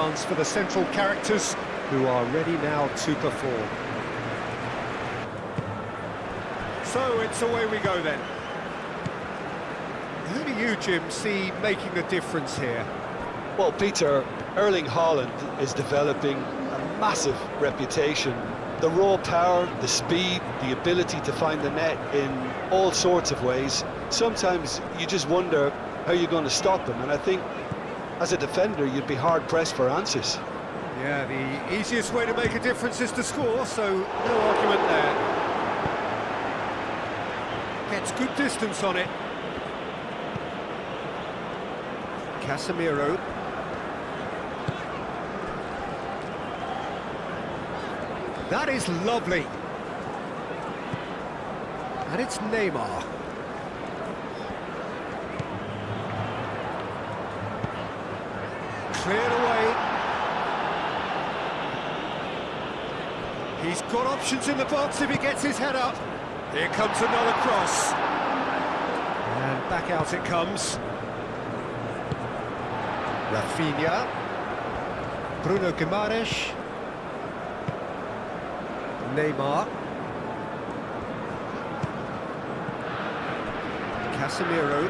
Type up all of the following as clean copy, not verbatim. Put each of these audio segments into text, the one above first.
demands for the central characters, who are ready now to perform. So it's away we go then. Who do you, Jim, see making the difference here? Well, Peter, Erling Haaland is developing a massive reputation. The raw power, the speed, the ability to find the net in all sorts of ways. Sometimes you just wonder how you're going to stop him, and I think as a defender you'd be hard-pressed for answers. Yeah, the easiest way to make a difference is to score, so no argument there. Gets good distance on it. Casemiro. That is lovely. And it's Neymar. Cleared away. He's got options in the box if he gets his head up. Here comes another cross. And back out it comes. Rafinha. Bruno Guimaraes. Neymar. Casemiro.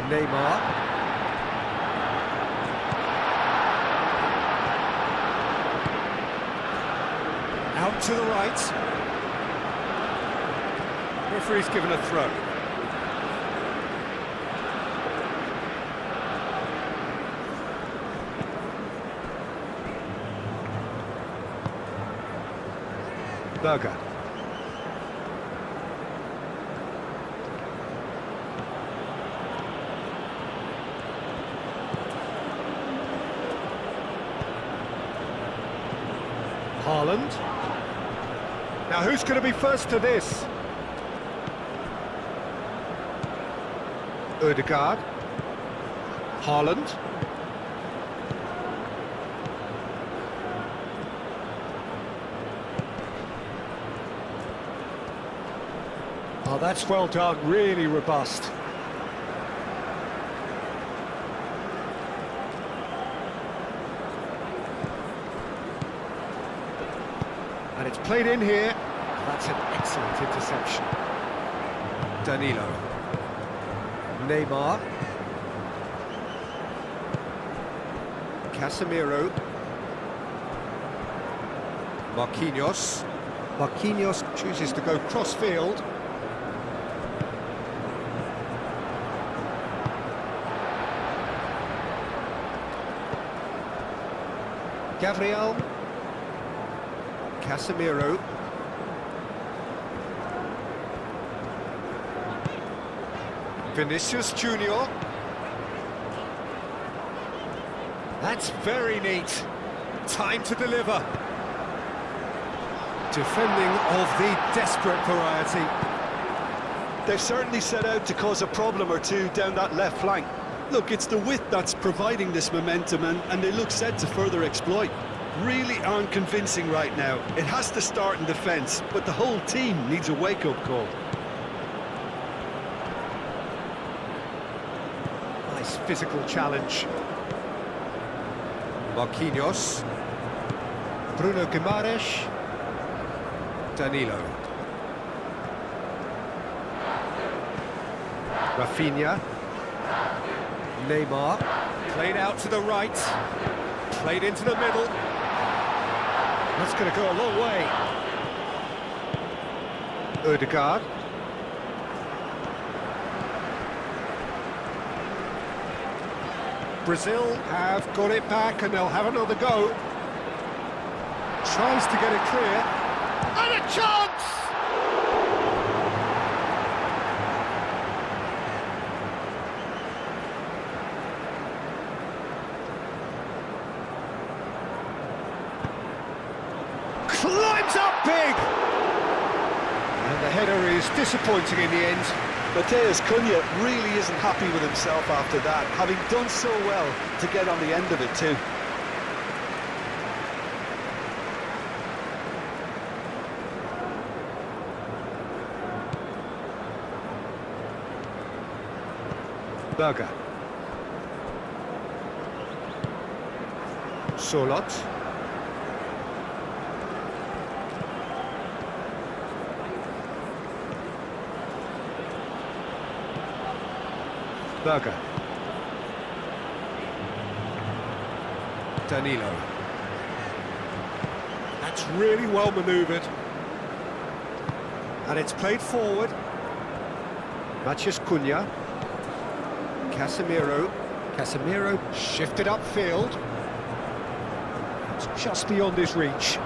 Neymar. Out to the right. Referee's given a throw. Berger. Haaland. Now who's going to be first to this? Ødegaard. Haaland. Oh, that's well done, really robust. And it's played in here. That's an excellent interception. Danilo. Neymar. Casemiro. Marquinhos. Marquinhos chooses to go cross-field. Gabriel. Casemiro. Vinicius Junior. That's very neat. Time to deliver. Defending of the desperate variety. They've certainly set out to cause a problem or two down that left flank. Look, it's the width that's providing this momentum, and they look set to further exploit. Really aren't convincing right now. It has to start in defence, but the whole team needs a wake-up call. Nice physical challenge. Marquinhos. Bruno Guimaraes. Danilo. Rafinha. Neymar. Played out to the right. Played into the middle. That's going to go a long way. Ødegaard. Brazil have got it back and they'll have another go. Tries to get it clear. And a chance! Climbs up big! And the header is disappointing in the end. Matheus Cunha really isn't happy with himself after that, having done so well to get on the end of it too. Berger. Solot. Berger. Danilo. That's really well manoeuvred. And it's played forward. Matheus Cunha. Casemiro. Casemiro shifted upfield. It's just beyond his reach.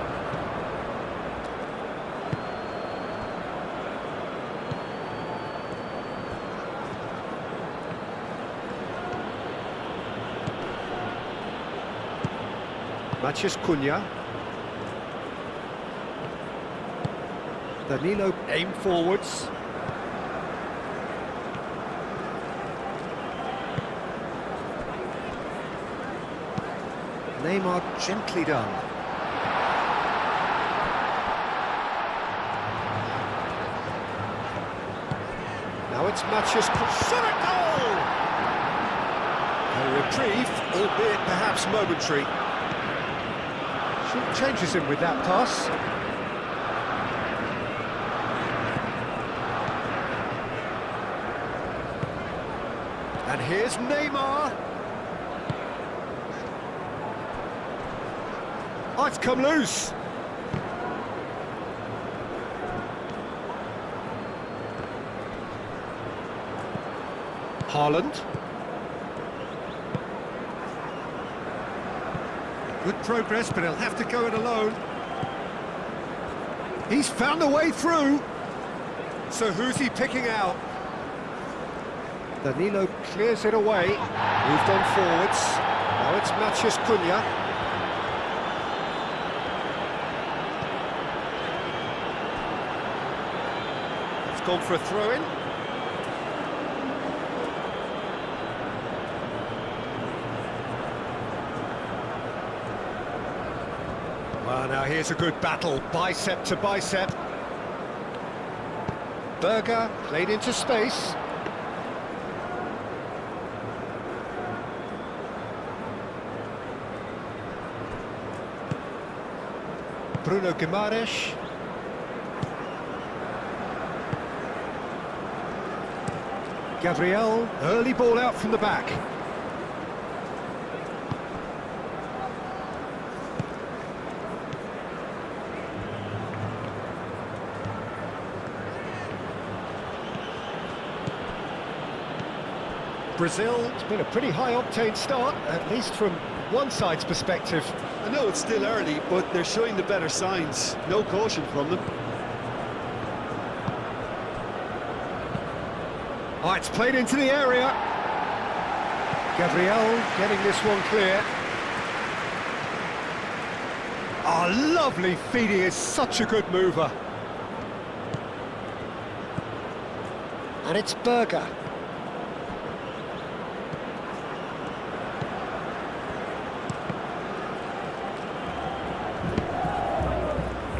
Matheus Cunha. Danilo aim forwards. Neymar gently done. Now it's Matheus Cunha. Goal! A reprieve, albeit perhaps momentary. Short changes him with that pass. And here's Neymar. Oh, it's come loose. Haaland. Good progress, but he'll have to go it alone. He's found a way through. So who's he picking out? Danilo clears it away. Moved on forwards. Now it's Matheus Cunha. It's gone for a throw-in. Well, now here's a good battle, bicep to bicep. Berger played into space. Bruno Guimaraes. Gabriel, early ball out from the back. Brazil, it's been a pretty high-octane start, at least from one side's perspective. I know it's still early, but they're showing the better signs. No caution from them. Oh, it's played into the area. Gabriel getting this one clear. Oh, lovely feed. He is such a good mover. And it's Berger.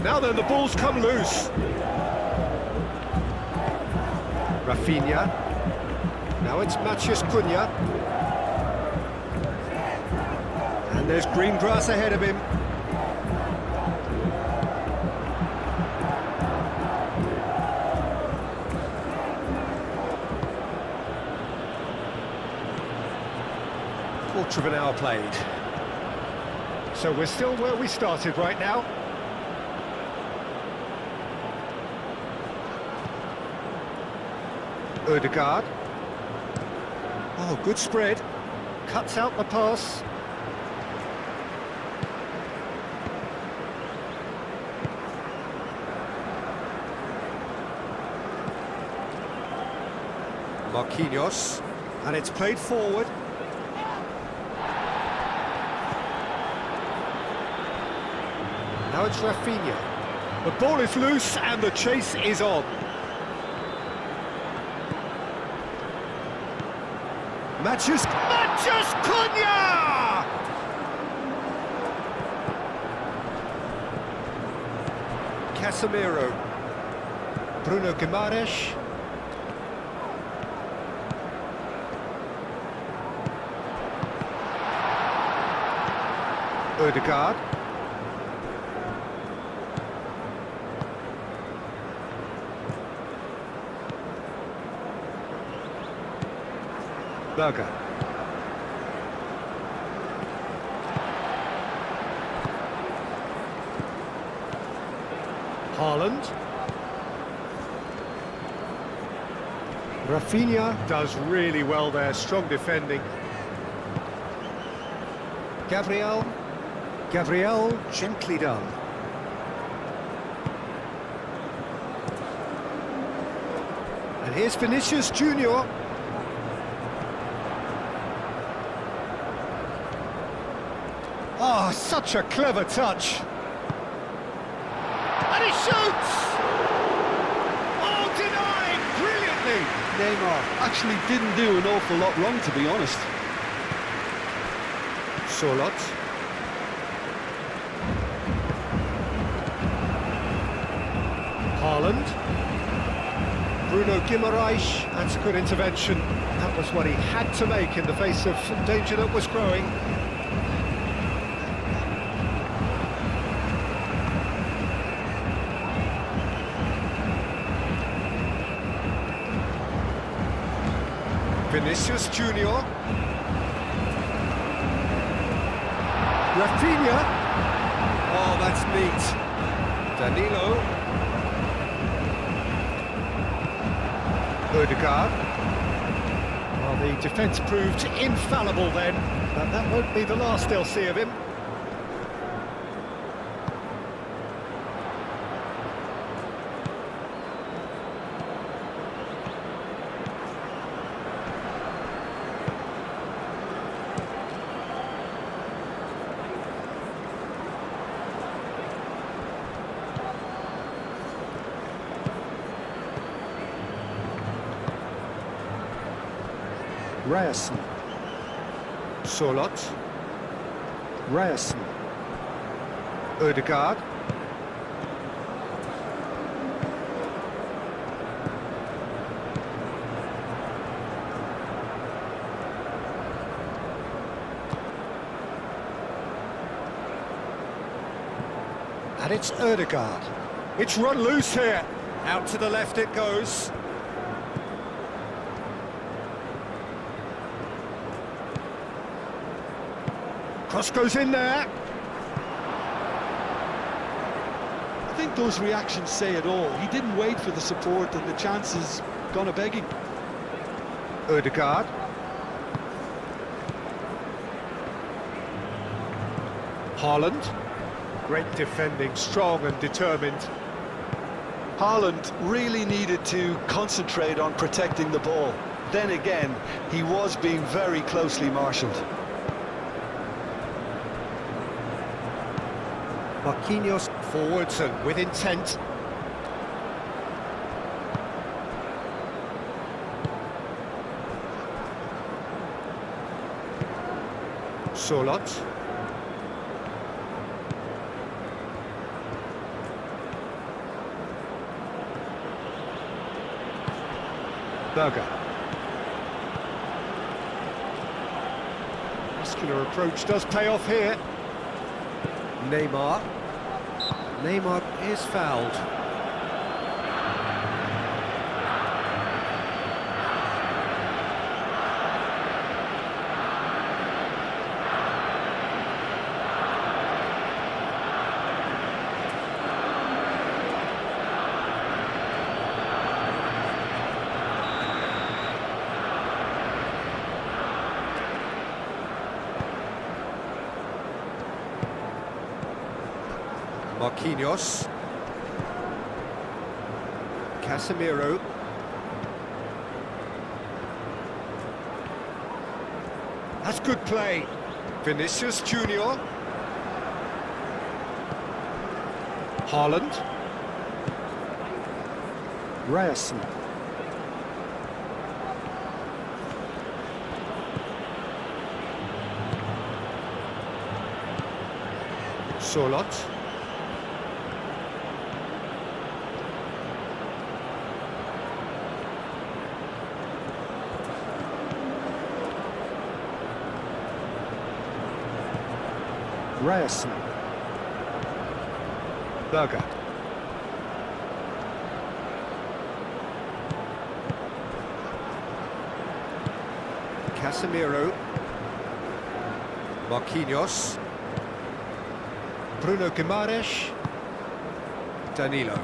Now then, the ball's come loose. Rafinha. Now it's Matheus Cunha. And there's green grass ahead of him. Quarter of an hour played. So we're still where we started right now. Ødegaard. Oh, good spread. Cuts out the pass. Marquinhos. And it's played forward. Now it's Rafinha. The ball is loose and the chase is on. Matheus Cunha! Casemiro. Bruno Guimaraes. Ødegaard. Berger. Haaland. Rafinha does really well there, strong defending. Gabriel. Gabriel, gently done. And here's Vinicius Junior. Oh, such a clever touch. And he shoots! Oh, denied brilliantly! Neymar actually didn't do an awful lot wrong, to be honest. Solot. Haaland. Bruno Guimaraes, that's a good intervention. That was what he had to make in the face of danger that was growing. Vinicius Junior. Rafinha. Oh, that's neat. Danilo. Ødegaard. Well, the defence proved infallible then, but that won't be the last they'll see of him. Ryerson. Solot. Ryerson. Ødegaard. And it's Ødegaard. It's run loose here. Out to the left it goes. Cross goes in there. I think those reactions say it all. He didn't wait for the support and the chances gone a begging. Ødegaard. Haaland. Great defending, strong and determined. Haaland really needed to concentrate on protecting the ball. Then again, he was being very closely marshalled. Marquinhos forwards and with intent. Solot. Berger. Muscular approach does pay off here. Neymar. Neymar is fouled. Marquinhos. Casemiro. That's good play. Vinicius Junior. Haaland. Ryerson. Solot. Ryerson. Berger. Casemiro. Marquinhos. Bruno Guimaraes. Danilo.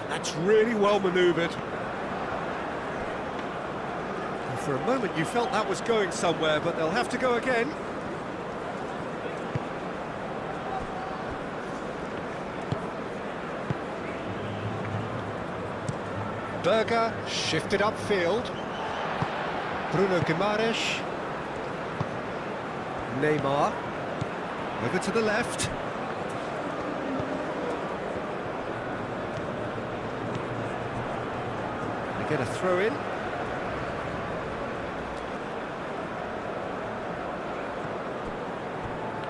That's really well manoeuvred. For a moment you felt that was going somewhere, but they'll have to go again. Berger shifted upfield. Bruno Guimaraes. Neymar. Over to the left. They get a throw in.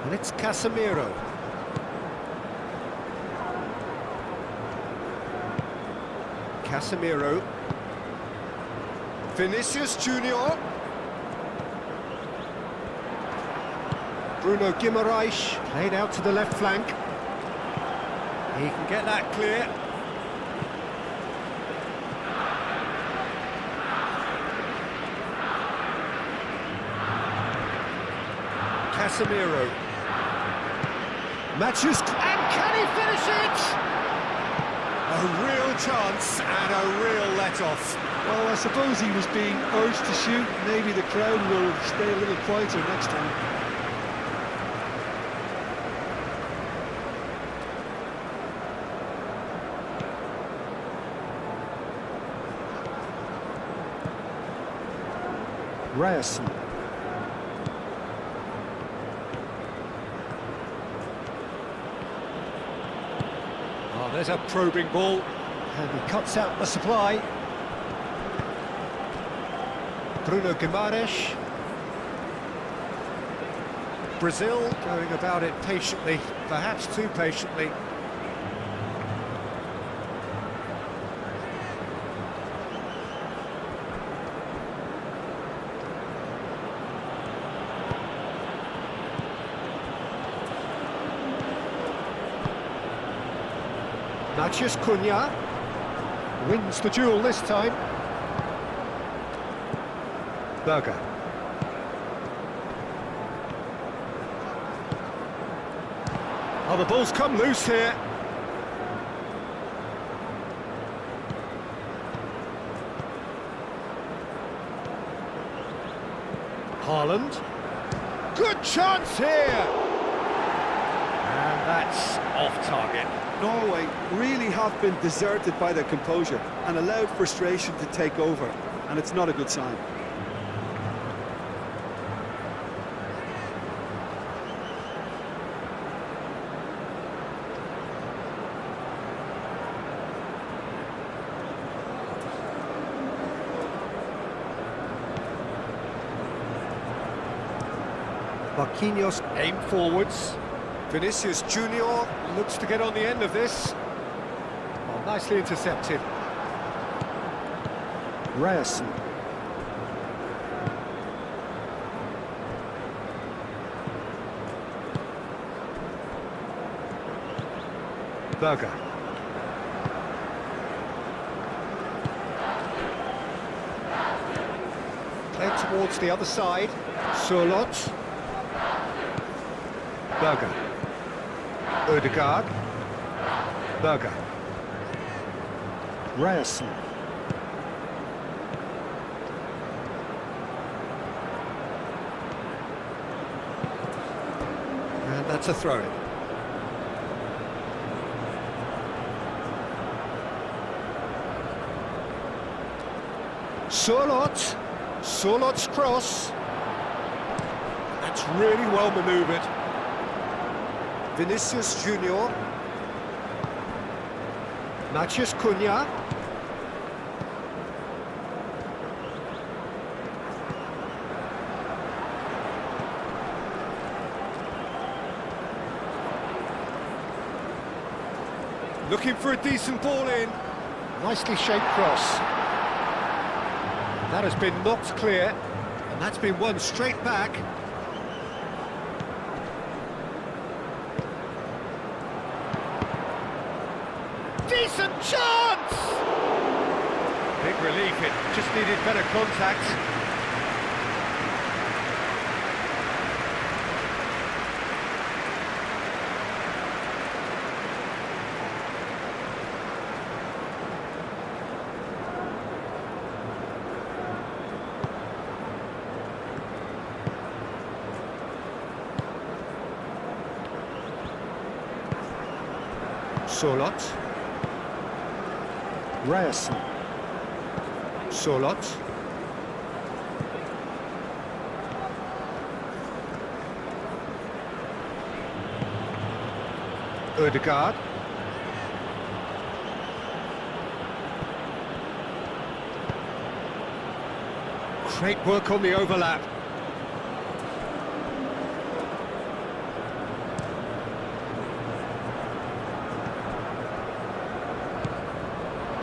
And it's Casemiro. Casemiro. Vinicius Junior. Bruno Guimaraes played out to the left flank. He can get that clear. Casemiro. Matches, and can he finish it? A real chance and a real let-off. Well, I suppose he was being urged to shoot. Maybe the crowd will stay a little quieter next time. Ryerson. Oh, there's a probing ball, and he cuts out the supply. Bruno Guimaraes. Brazil going about it patiently, perhaps too patiently. Matheus Cunha wins the duel this time. Berger. Oh, the ball's come loose here. Haaland. Good chance here. And that's off target. Norway really have been deserted by their composure and allowed frustration to take over, and it's not a good sign. Marquinhos aim forwards. Vinicius Junior looks to get on the end of this. Oh, nicely intercepted. Ryerson. Berger. Played towards the other side. Surlot. Berger. Odegaard. Berger. Ryerson. And that's a throw-in. Surlot. Surlot's cross. That's really well manoeuvred. Vinicius Junior. Matheus Cunha. Looking for a decent ball in. Nicely shaped cross. That has been knocked clear, and that's been won straight back. decent chance! Big relief, it just needed better contact. Solot. Ryerson. Solot. Ødegaard. Great work on the overlap.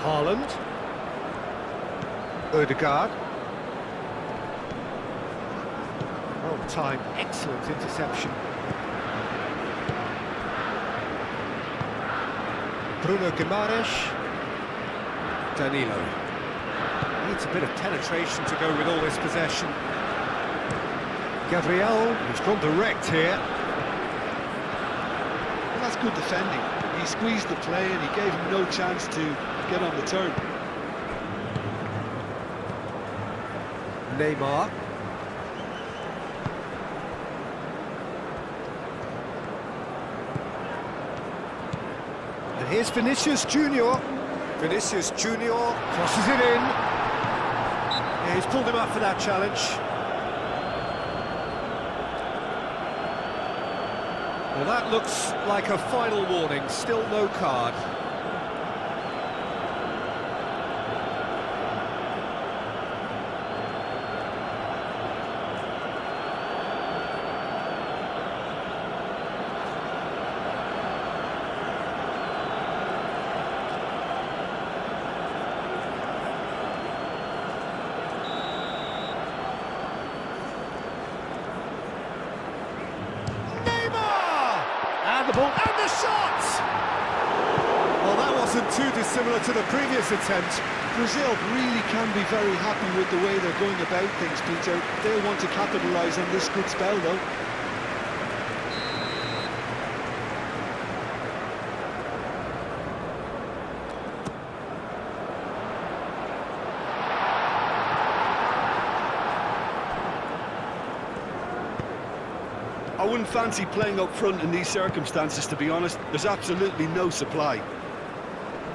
Haaland. Ødegaard. Well timed, excellent interception. Bruno Guimaraes. Danilo. Needs a bit of penetration to go with all this possession. Gabriel, he's gone direct here. Well, that's good defending. He squeezed the play and he gave him no chance to get on the turn. Neymar. And here's Vinicius Junior. Vinicius Junior crosses it in. Yeah, he's pulled him up for that challenge. Well, that looks like a final warning, still no card. And the ball, and the shot! Well, that wasn't too dissimilar to the previous attempt. Brazil really can be very happy with the way they're going about things, Peter. They'll want to capitalise on this good spell, though. I wouldn't fancy playing up front in these circumstances, to be honest. There's absolutely no supply.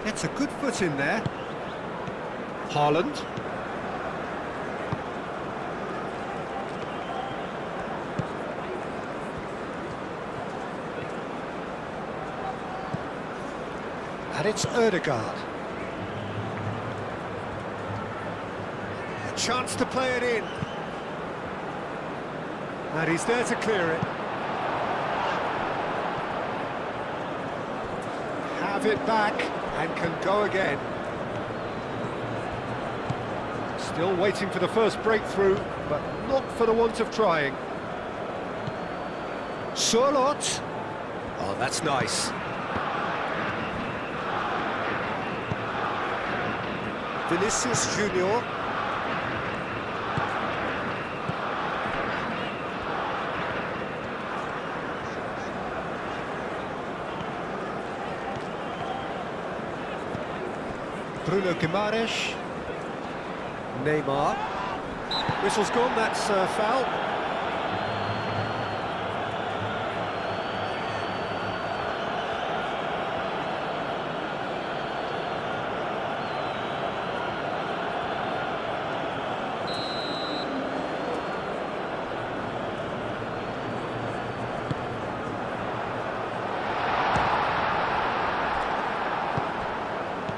It's a good foot in there. Haaland. And it's Ødegaard. A chance to play it in. And he's there to clear it. Have it back and can go again. Still waiting for the first breakthrough, but not for the want of trying. Solot. Oh, that's nice. Vinicius Junior. Bruno Guimaraes. Neymar. Whistle's gone, that's foul.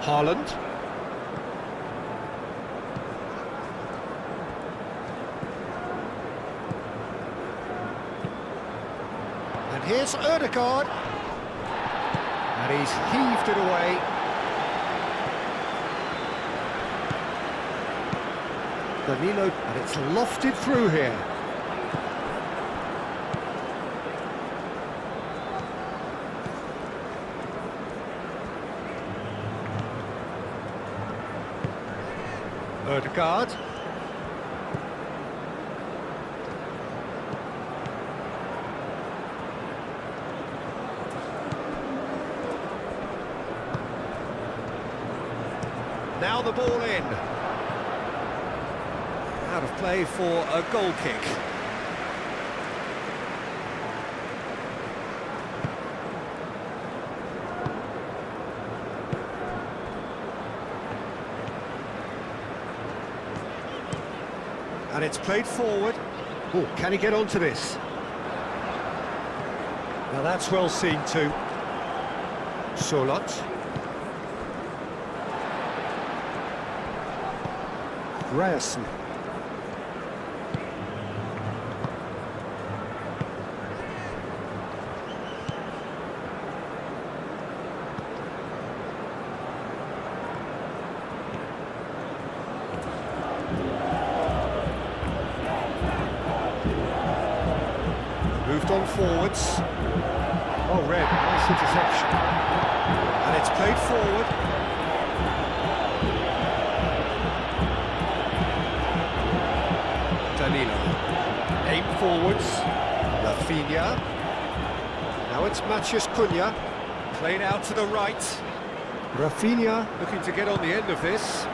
Haaland. And here's Ødegaard. And he's heaved it away. Danilo, and it's lofted through here. Odegaard. Now the ball in. Out of play for a goal kick. And it's played forward. Oh, can he get onto this? Now that's well seen too. Solot. Ryerson. Moved on forwards. Oh, red, nice interception. And it's played forward. Danilo. Aim forwards. Rafinha. Now it's Matheus Cunha. Played out to the right. Rafinha looking to get on the end of this.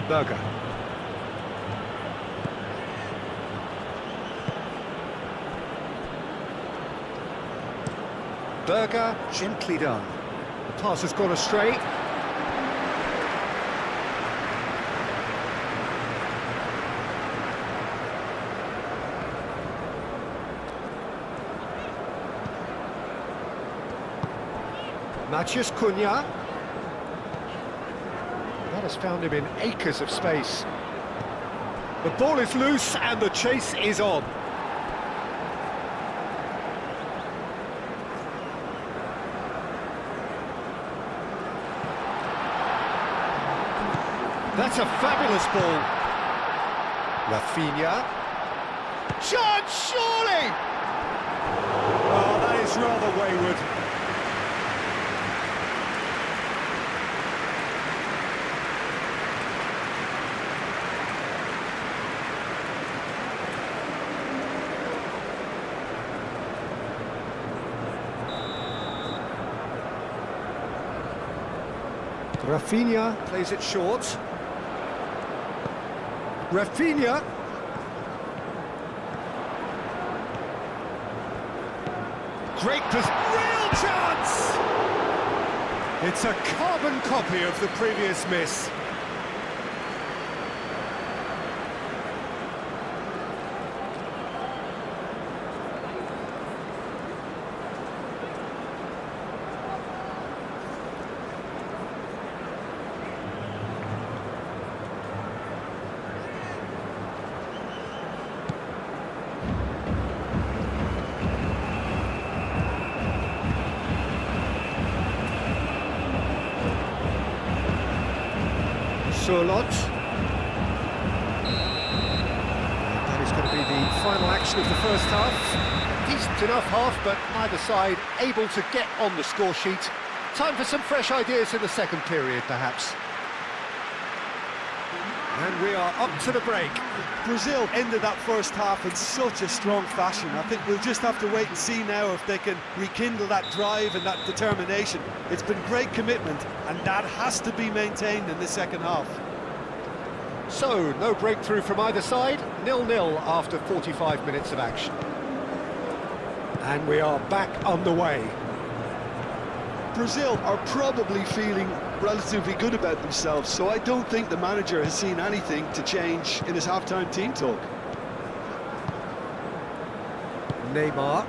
Berger. Berger, gently done. The pass has gone astray. Matheus Cunha. That has found him in acres of space. The ball is loose and the chase is on. That's a fabulous ball. Rafinha. Chance, surely! Oh, that is rather wayward. Rafinha plays it short. Rafinha. Great real chance! It's a carbon copy of the previous miss. Solot. That is going to be the final action of the first half. Decent enough half, but neither side able to get on the score sheet. Time for some fresh ideas in the second period, perhaps. And we are up to the break. Brazil ended that first half in such a strong fashion. I think we'll just have to wait and see now if they can rekindle that drive and that determination. It's been great commitment, and that has to be maintained in the second half. So, no breakthrough from either side, 0-0 after 45 minutes of action. And we are back underway. Brazil are probably feeling relatively good about themselves, so I don't think the manager has seen anything to change in his half-time team talk. Neymar.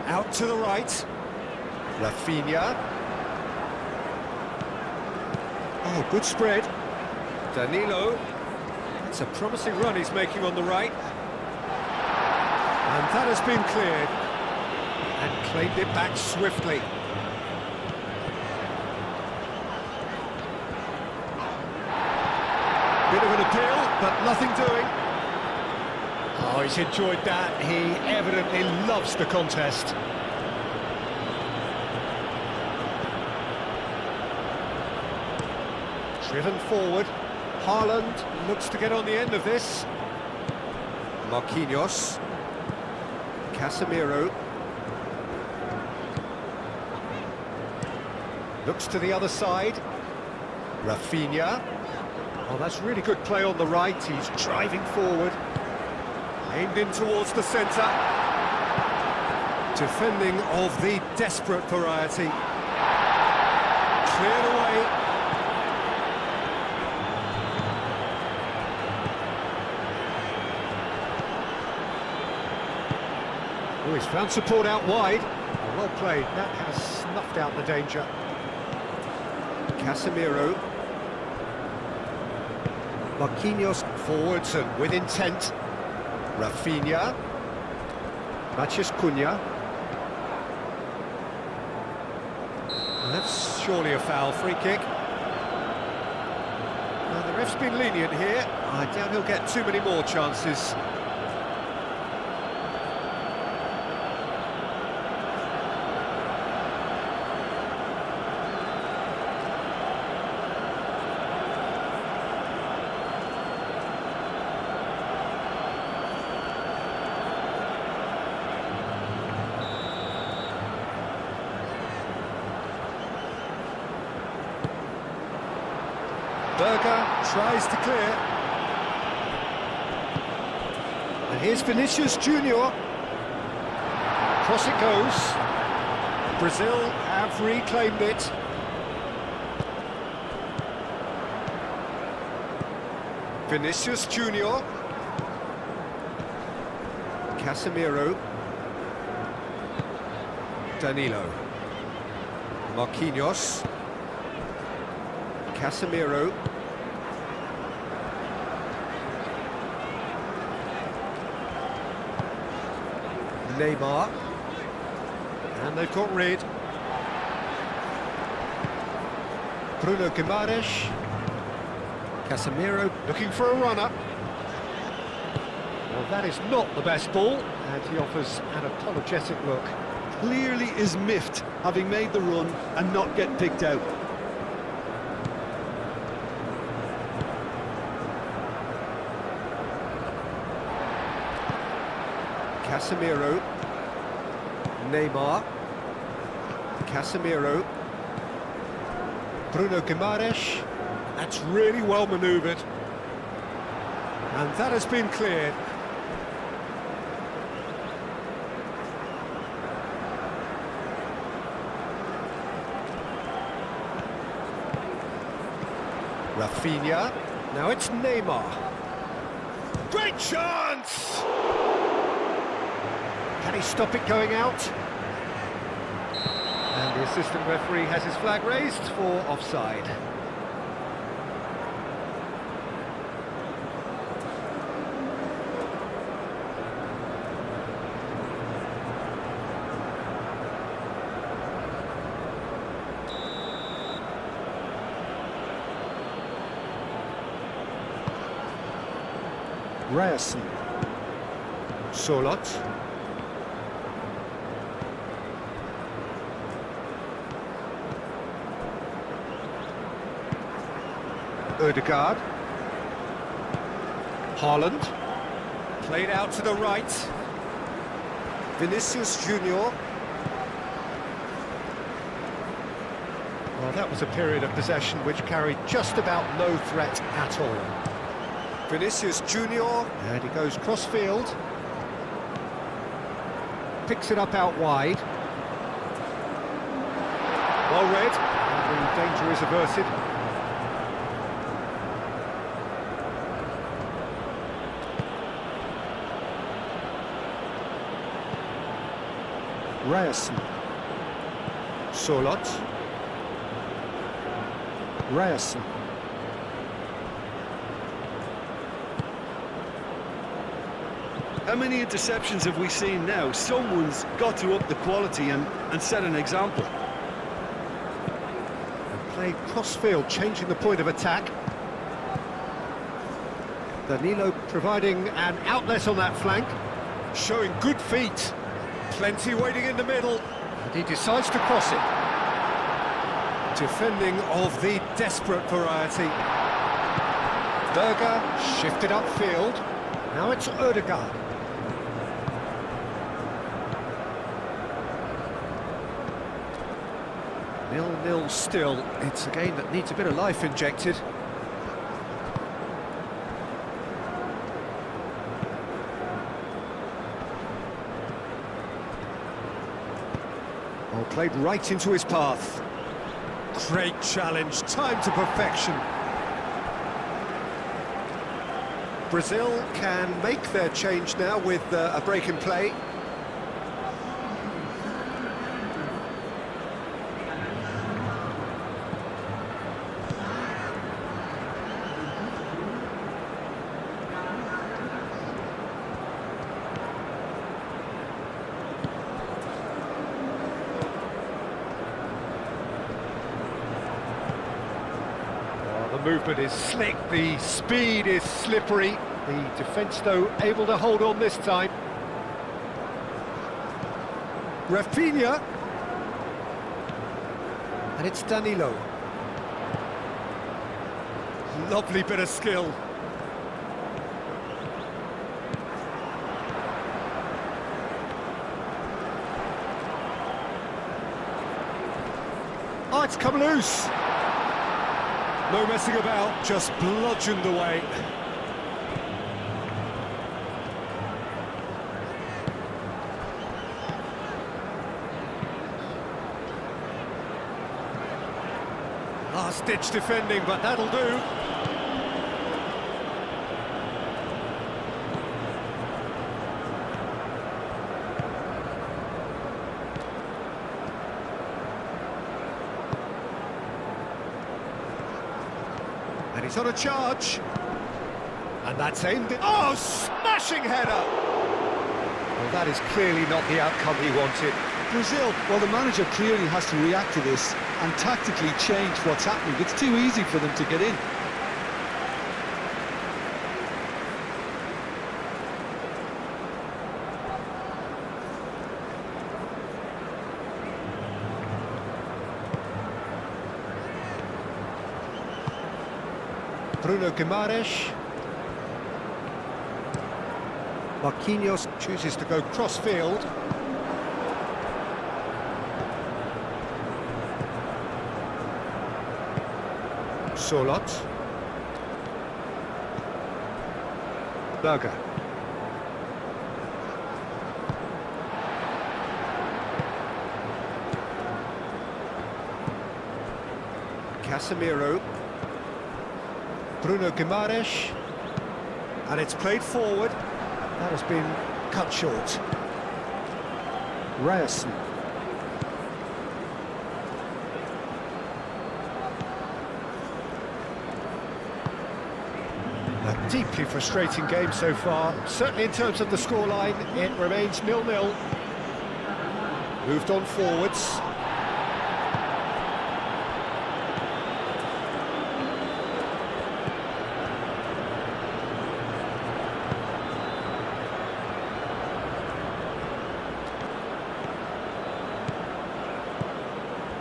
Out to the right. Rafinha. Oh, good spread. Danilo. It's a promising run he's making on the right. And that has been cleared. And claimed it back swiftly. Bit of an appeal, but nothing doing. Oh, he's enjoyed that. He evidently loves the contest. Driven forward. Haaland looks to get on the end of this. Marquinhos. Casemiro. Looks to the other side. Rafinha. Oh, that's really good play on the right. He's driving forward. Aimed in towards the centre. Defending of the desperate variety. Cleared away. Oh, he's found support out wide. Oh, well played. That has snuffed out the danger. Casemiro. Marquinhos forwards and with intent. Rafinha. Matheus Cunha. That's surely a foul, free kick. Now, the ref's been lenient here. I doubt he'll get too many more chances. Berger tries to clear. And here's Vinicius Junior. Across it goes. Brazil have reclaimed it. Vinicius Junior. Casemiro. Danilo. Marquinhos. Casemiro. Neymar. And they've got rid. Bruno Guimaraes. Casemiro looking for a runner. Well, that is not the best ball, and he offers an apologetic look. Clearly is miffed, having made the run and not get picked out. Casemiro. Neymar. Casemiro. Bruno Guimaraes. That's really well manoeuvred. And that has been cleared. Rafinha. Now it's Neymar. Great chance! Can he stop it going out? And the assistant referee has his flag raised for offside. Ryerson. Solot. Ødegaard. Haaland. Played out to the right. Vinicius Junior. Well, that was a period of possession which carried just about no threat at all. Vinicius Junior, and he goes cross-field. Picks it up out wide. Well read, and the danger is averted. Ryerson. Solot. Ryerson. How many interceptions have we seen now? Someone's got to up the quality and set an example. Played cross-field, changing the point of attack. Danilo providing an outlet on that flank, showing good feet. Plenty waiting in the middle, and he decides to cross it. Defending of the desperate variety. Berger shifted upfield. Now it's Ødegaard. Nil-nil still. It's a game that needs a bit of life injected. Oh, played right into his path. Great challenge, time to perfection. Brazil can make their change now with a break in play. The movement is slick, the speed is slippery. The defence, though, able to hold on this time. Rafinha. And it's Danilo. Lovely bit of skill. Oh, it's come loose. No messing about, just bludgeoned away. Last-ditch defending, but that'll do. And he's on a charge. And that's aimed at... Oh, smashing header! Well, that is clearly not the outcome he wanted. Brazil, well, the manager clearly has to react to this and tactically change what's happening. It's too easy for them to get in. Bruno Guimaraes. Marquinhos chooses to go cross-field. Solot. Berger. Casemiro. Bruno Guimaraes. And it's played forward. That has been cut short. Ryerson. A deeply frustrating game so far. Certainly in terms of the scoreline, it remains 0-0. Moved on forwards.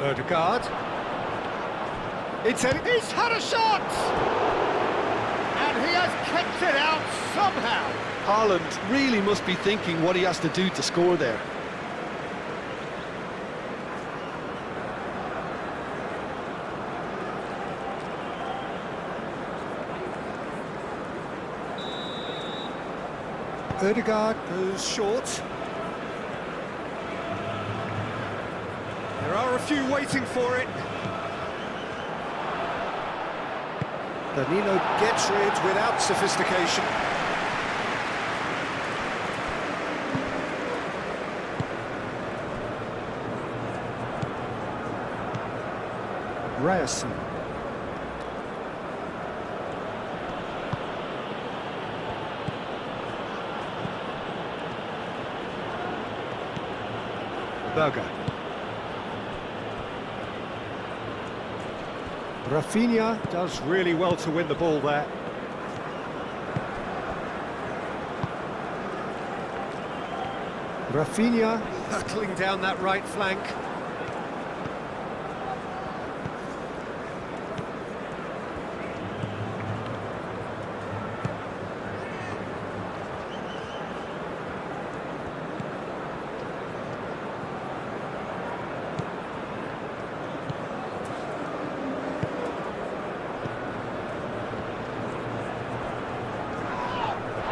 Ødegaard. He's had a shot! And he has kept it out somehow. Haaland really must be thinking what he has to do to score there. Ødegaard goes short. There are a few waiting for it. Danilo gets rid without sophistication. Ryerson. Berger. Rafinha does really well to win the ball there. Rafinha hurtling down that right flank.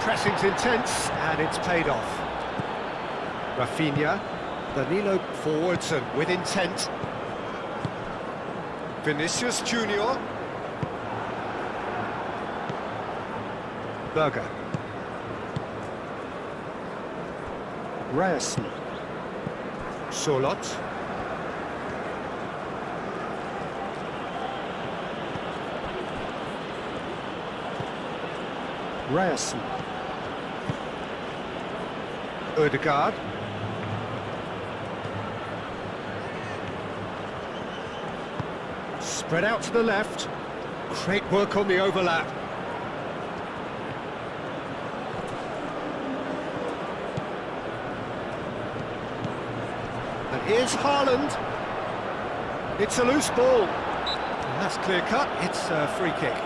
Pressing's intense, and it's paid off. Rafinha, Danilo forwards and with intent. Vinicius Junior. Berger. Ryerson. Solot. Ryerson. Ødegaard. Spread out to the left. Great work on the overlap. And here's Haaland. It's a loose ball. And that's clear cut. It's a free kick.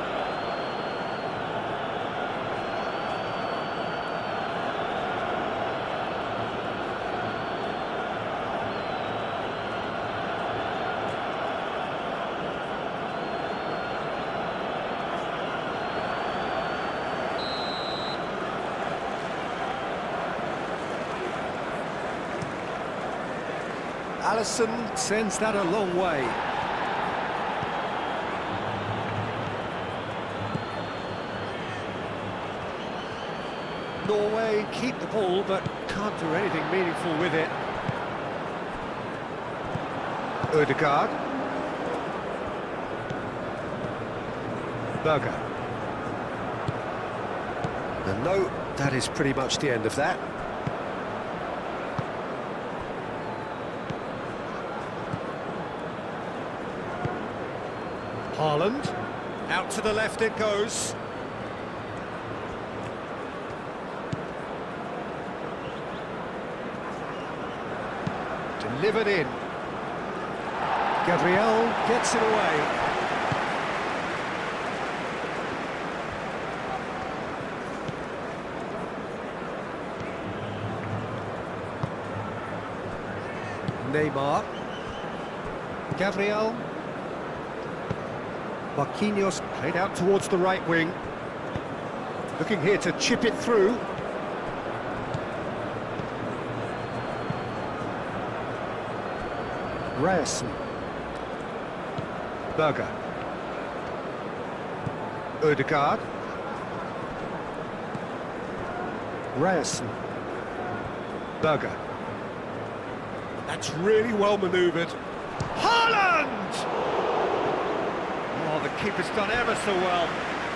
Alisson sends that a long way. Norway keep the ball, but can't do anything meaningful with it. Ødegaard. Berger. And no, that is pretty much the end of that. Haaland, out to the left it goes. Delivered in. Gabriel gets it away. Neymar. Gabriel. Marquinhos played out towards the right wing. Looking here to chip it through. Ryerson. Berger. Ødegaard. Ryerson. Berger. That's really well manoeuvred. Haaland! Oh, the keeper's done ever so well.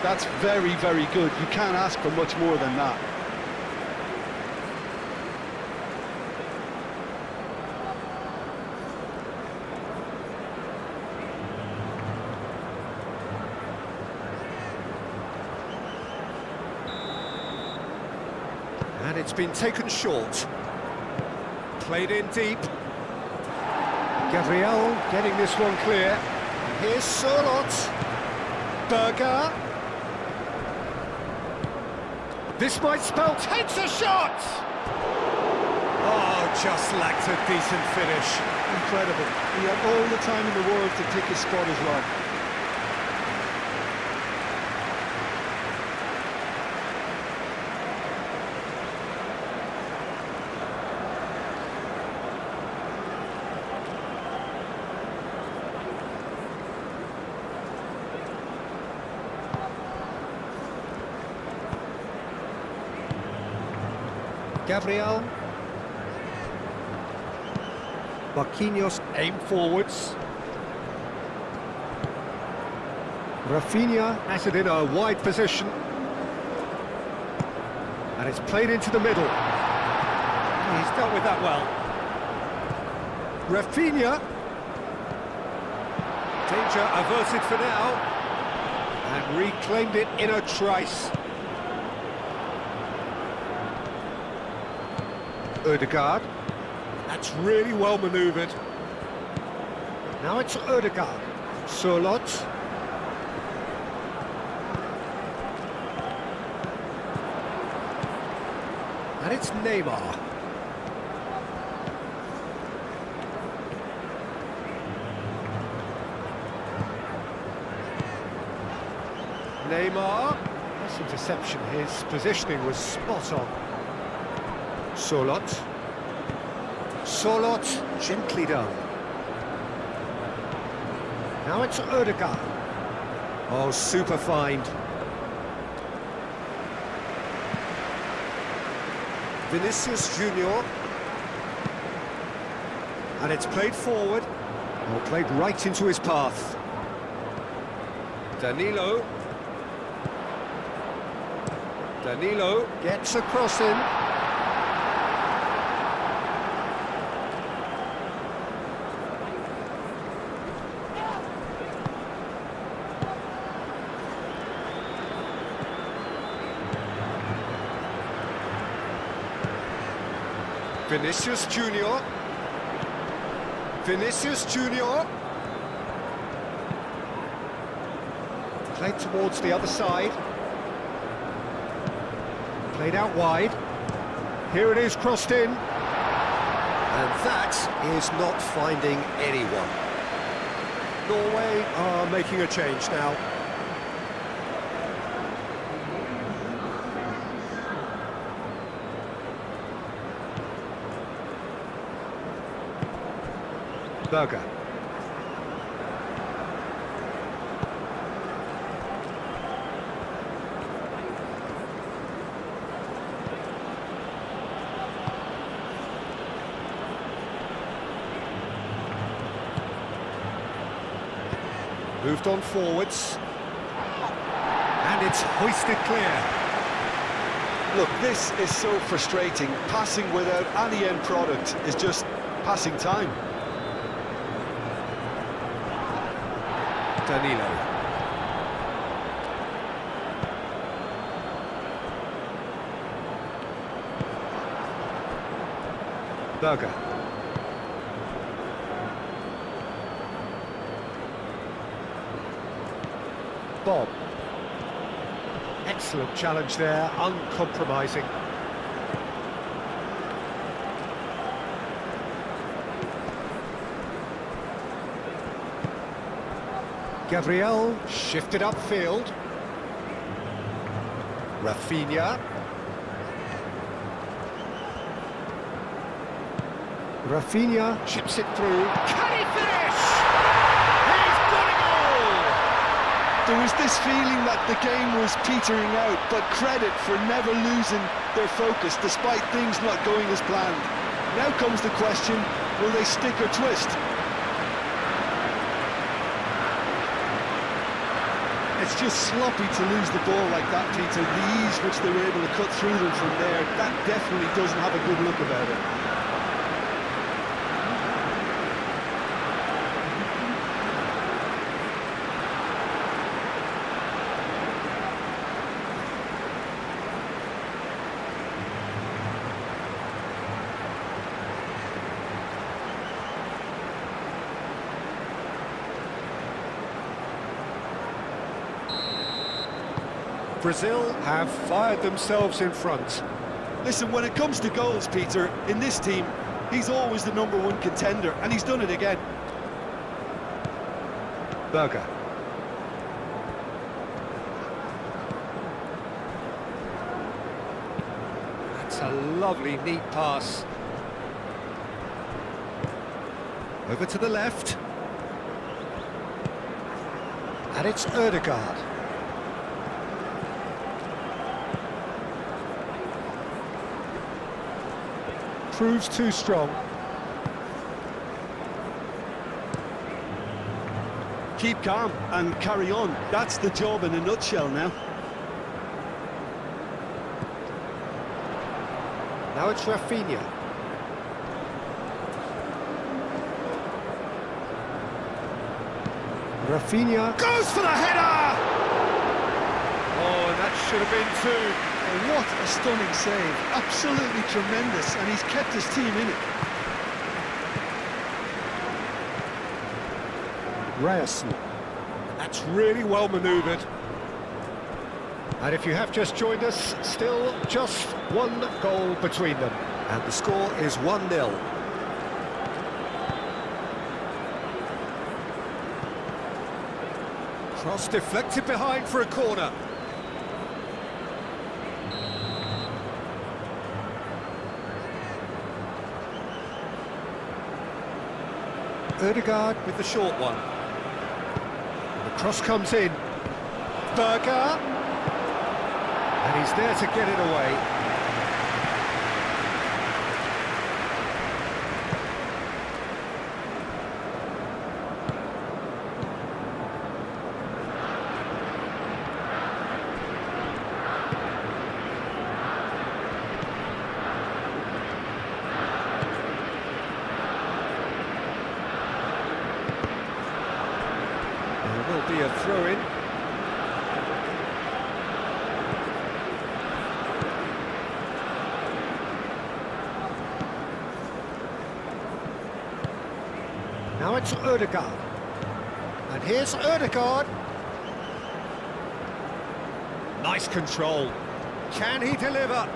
That's very, very good. You can't ask for much more than that. And it's been taken short. Played in deep. Gabriel getting this one clear. Here's Solot. Berger. This might spell takes a shot! Oh, just lacked a decent finish. Incredible. He had all the time in the world to take his spot as well. Gabriel. Marquinhos aim forwards. Rafinha has it in a wide position. And it's played into the middle. He's dealt with that well. Rafinha. Danger averted for now. And reclaimed it in a trice. Ødegaard. That's really well manoeuvred. Now it's Ødegaard. Sørloth. And it's Neymar. Neymar. Nice interception. His positioning was spot on. Sørloth. Sørloth, gently done. Now it's Ødegaard. Oh, super find. Vinicius Junior. And it's played forward. Oh, played right into his path. Danilo. Danilo gets a cross in. Vinicius Junior. Vinicius Junior. Played towards the other side. Played out wide. Here it is, crossed in. And that is not finding anyone. Norway are making a change now. Berger. Moved on forwards. And it's hoisted clear. Look, this is so frustrating. Passing without any end product is just passing time. Danilo. Berger. Bob. Excellent challenge there, uncompromising. Gabriel shifted upfield. Rafinha. Rafinha chips it through. Can he finish? He's got it all! There was this feeling that the game was petering out, but credit for never losing their focus despite things not going as planned. Now comes the question, will they stick or twist? It's just sloppy to lose the ball like that, Peter. The ease which they were able to cut through them from there, that definitely doesn't have a good look about it. Brazil have fired themselves in front. Listen, when it comes to goals, Peter, in this team, he's always the #1 contender, and he's done it again. Berger. That's a lovely, neat pass. Over to the left. And it's Ødegaard. Proves too strong. Keep calm and carry on. That's the job in a nutshell now. Now it's Rafinha. Rafinha goes for the header! Oh, and that should have been two. Well, what a stunning save. Absolutely tremendous, and he's kept his team in it. Ryerson. That's really well manoeuvred. And if you have just joined us, still just one goal between them. And the score is 1-0. Cross deflected behind for a corner. Ødegaard with the short one. The cross comes in. Berger. And he's there to get it away. There will be a throw-in. Now it's Ødegaard. And here's Ødegaard. Nice control. Can he deliver?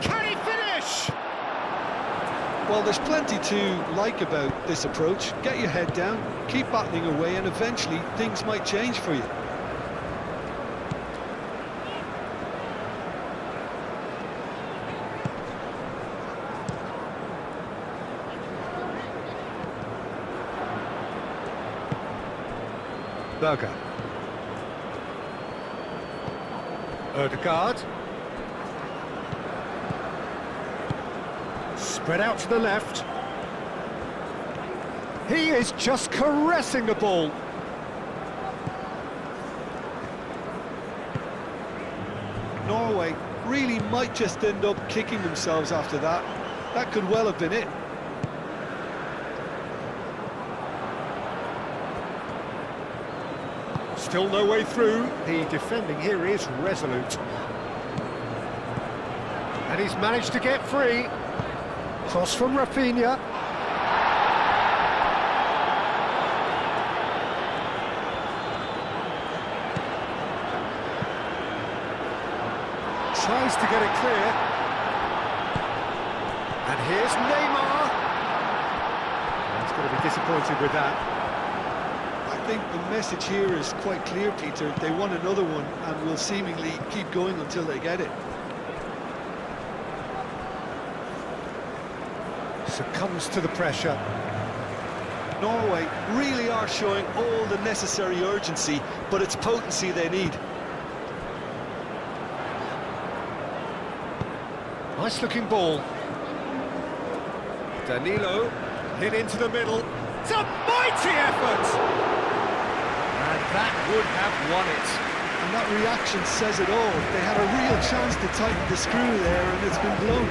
Can he finish? Well, there's plenty to like about this approach. Get your head down, keep battling away, and eventually things might change for you. Berger. Ødegaard. Spread out to the left. He is just caressing the ball. Norway really might just end up kicking themselves after that. That could well have been it. Still no way through. The defending here is resolute. And he's managed to get free. Cross from Rafinha. Tries to get it clear. And here's Neymar. He's going to be disappointed with that. I think the message here is quite clear, Peter. They want another one and will seemingly keep going until they get it. Succumbs to the pressure. Norway really are showing all the necessary urgency, but it's potency they need. Nice looking ball. Danilo hit into the middle. It's a mighty effort! And that would have won it. And that reaction says it all. They had a real chance to tighten the screw there, and it's been blown.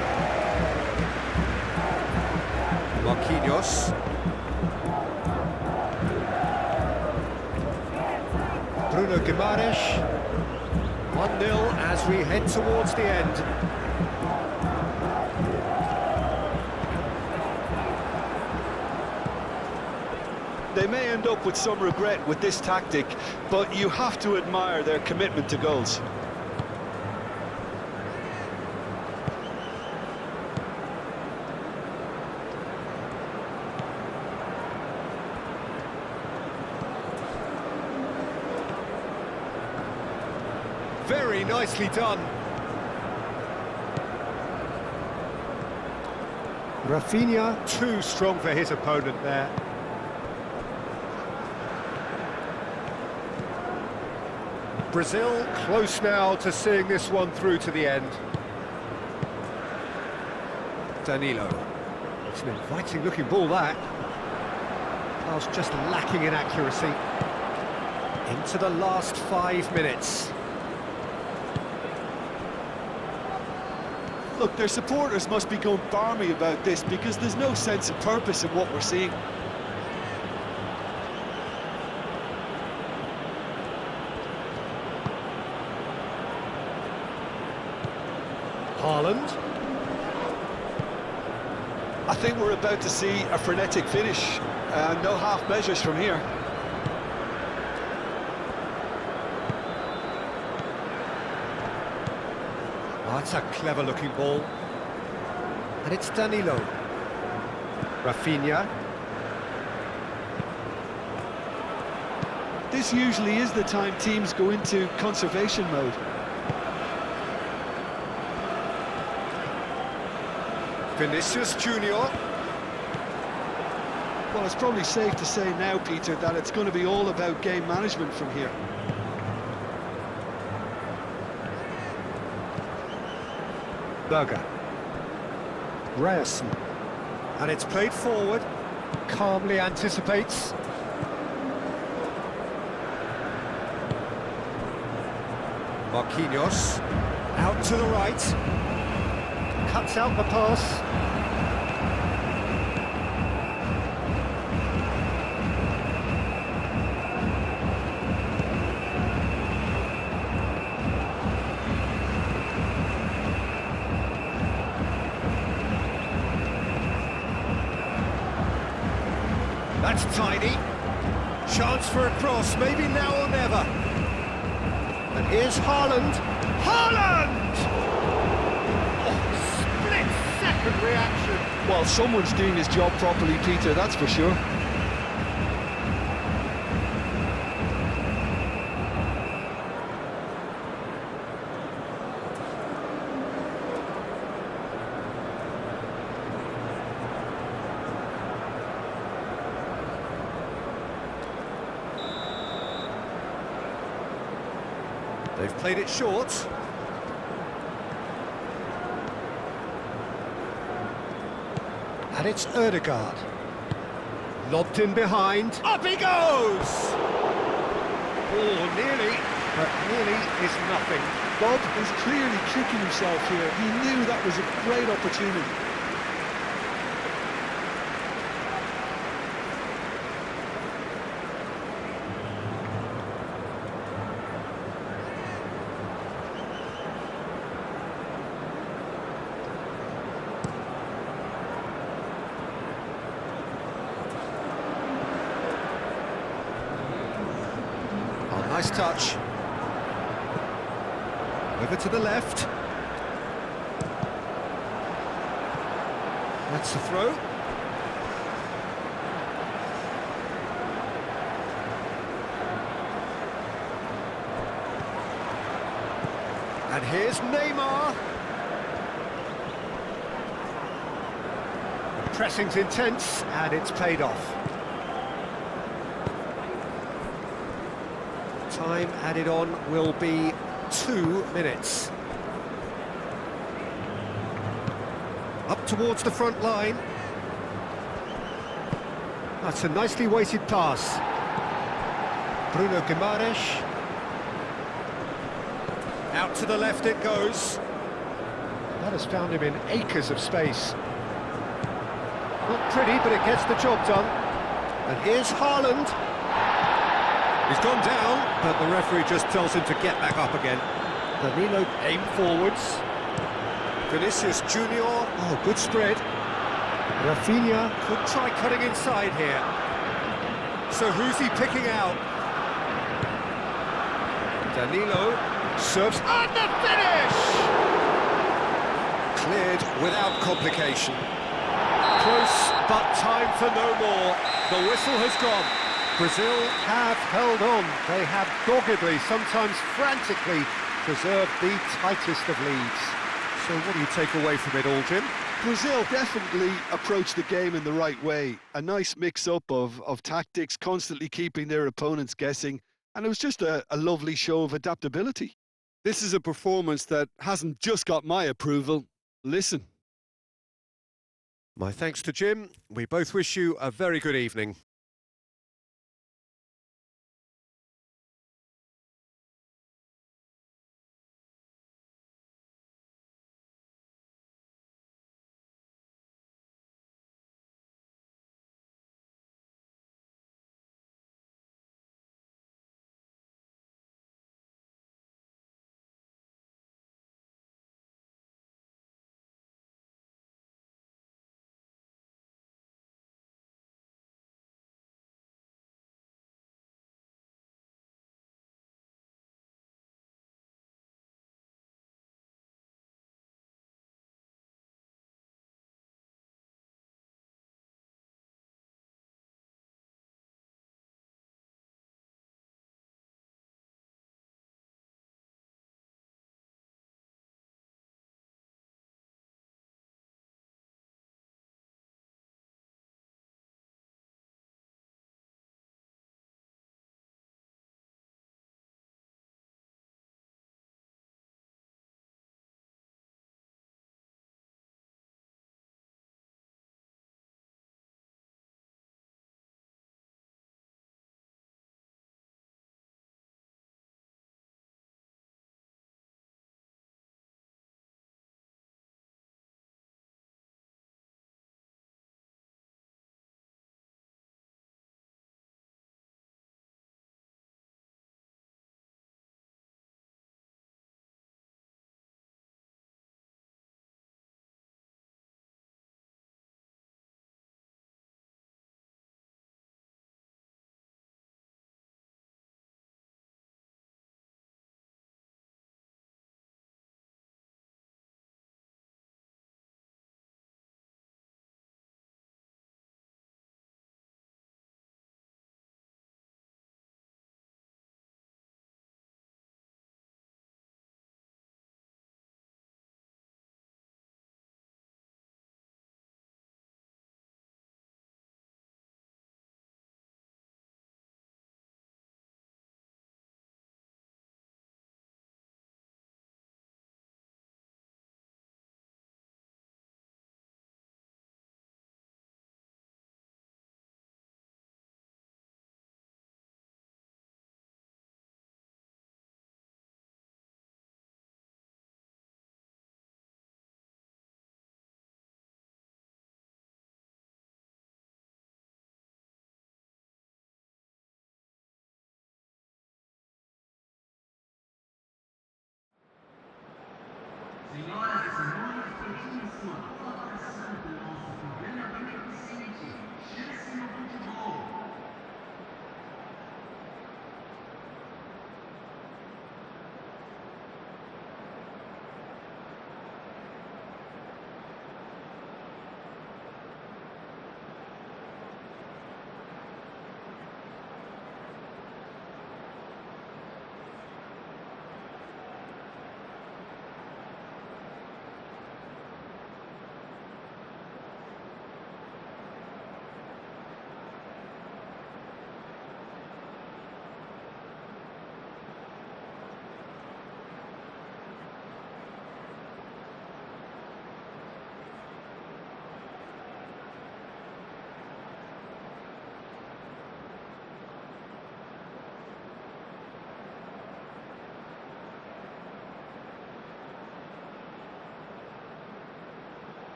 Marquinhos. Bruno Guimaraes. 1-0 as we head towards the end. They may end up with some regret with this tactic, but you have to admire their commitment to goals. Very nicely done. Rafinha, too strong for his opponent there. Brazil close now to seeing this one through to the end. Danilo. It's an inviting looking ball, that. I was just lacking in accuracy. Into the last 5 minutes. Look, their supporters must be going barmy about this because there's no sense of purpose in what we're seeing. Haaland. I think we're about to see a frenetic finish. No half measures from here. Oh, it's a clever-looking ball. And it's Danilo. Rafinha. This usually is the time teams go into conservation mode. Vinicius Junior. Well, it's probably safe to say now, Peter, that it's going to be all about game management from here. Berger. Ryerson. And it's played forward. Calmly anticipates. Marquinhos. Out to the right. Cuts out the pass. That's tidy. Chance for a cross, maybe now or never. And here's Haaland. Haaland! Oh, split-second reaction. Well, someone's doing his job properly, Peter, that's for sure. They've played it short. And it's Ødegaard. Lobbed in behind. Up he goes! Oh, nearly, but nearly is nothing. Bob is clearly kicking himself here. He knew that was a great opportunity. Nice touch. Over to the left. That's the throw. And here's Neymar. The pressing's intense, and it's paid off. Time added on will be 2 minutes. Up towards the front line. That's a nicely weighted pass. Bruno Guimaraes. Out to the left it goes. That has found him in acres of space. Not pretty, but it gets the job done. And here's Haaland. He's gone down, but the referee just tells him to get back up again. Danilo aim forwards. Vinicius Junior, oh, good spread. Rafinha could try cutting inside here. So who's he picking out? Danilo serves, and the finish! Cleared without complication. Close, but time for no more. The whistle has gone. Brazil have held on. They have doggedly, sometimes frantically, preserved the tightest of leads. So what do you take away from it all, Jim? Brazil definitely approached the game in the right way. A nice mix-up of tactics, constantly keeping their opponents guessing. And it was just a lovely show of adaptability. This is a performance that hasn't just got my approval. Listen. My thanks to Jim. We both wish you a very good evening.